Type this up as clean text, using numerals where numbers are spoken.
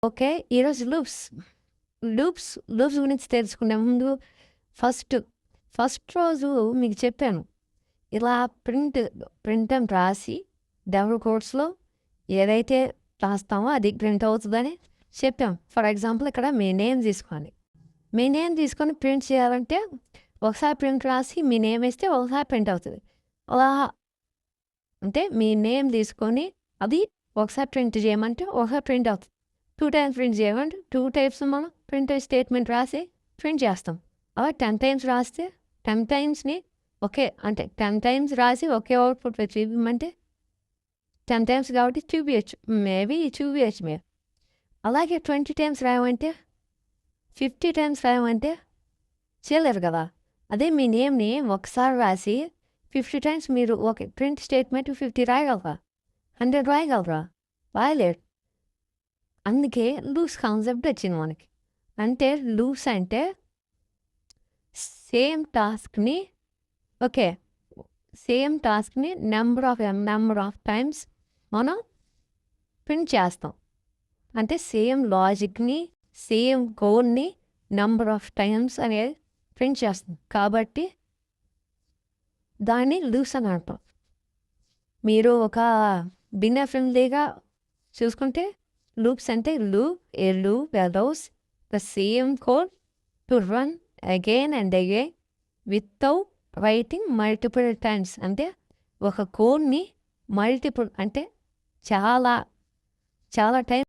Okay. ఈరోజు loops గురించి తెలుసుకునే ముందు ఫస్ట్ రోజు మీకు చెప్పాను. ఇలా ప్రింట్ అని రాసి డబుల్ కోట్స్‌లో ఏదైతే రాస్తామో అది ప్రింట్ అవుతుందని చెప్పాం. ఫర్ ఎగ్జాంపుల్ ఇక్కడ మీ నేమ్ తీసుకోండి. మీ నేమ్ తీసుకొని ప్రింట్ చేయాలంటే ఒకసారి ప్రింట్ రాసి మీ నేమ్ వేస్తే ఒకసారి ప్రింట్ అవుతుంది. అలా అంటే మీ నేమ్ తీసుకొని అది ఒకసారి ప్రింట్ చేయమంటే ఒకసారి ప్రింట్ అవుతుంది. 2 టైమ్స్ ప్రింట్ చేయమంటే 2 టైమ్స్ మనం ప్రింట్ స్టేట్మెంట్ రాసి ప్రింట్ చేస్తాం. అలా 10 టైమ్స్ రాస్తే 10 టైమ్స్‌ని అంటే 10 టైమ్స్ రాసి ఒకే అవుట్‌పుట్ చూపిమంటే 10 టైమ్స్ కాబట్టి చూపియచ్చు. చూపియచ్చు మీరు. అలాగే 20 టైమ్స్ రాయమంటే 50 టైమ్స్ రాయమంటే చేయలేరు కదా! అదే మీ నేమ్‌ని ఒకసారి రాసి 50 టైమ్స్ మీరు ప్రింట్ స్టేట్మెంట్ 50 రాయగలరా? 100 రాయగలరా? రాయలేరు. అందుకే లూప్స్ కాన్సెప్ట్ వచ్చింది మనకి. అంటే లూప్స్ అంటే సేమ్ టాస్క్‌ని నెంబర్ ఆఫ్ టైమ్స్ మనం ప్రింట్ చేస్తాం. అంటే సేమ్ లాజిక్‌ని, సేమ్ కోడ్‌ని నెంబర్ ఆఫ్ టైమ్స్ అనేది ప్రింట్ చేస్తాం. కాబట్టి దాన్ని లూప్స్ అని అంటాం. మీరు ఒక బిగినర్ ఫ్రెండ్లీగా చూసుకుంటే loops అంటే a loop allows the same code to run again and again without writing multiple times. అంటే ఒక కోడ్ని మల్టిపుల్ అంటే చాలా టైం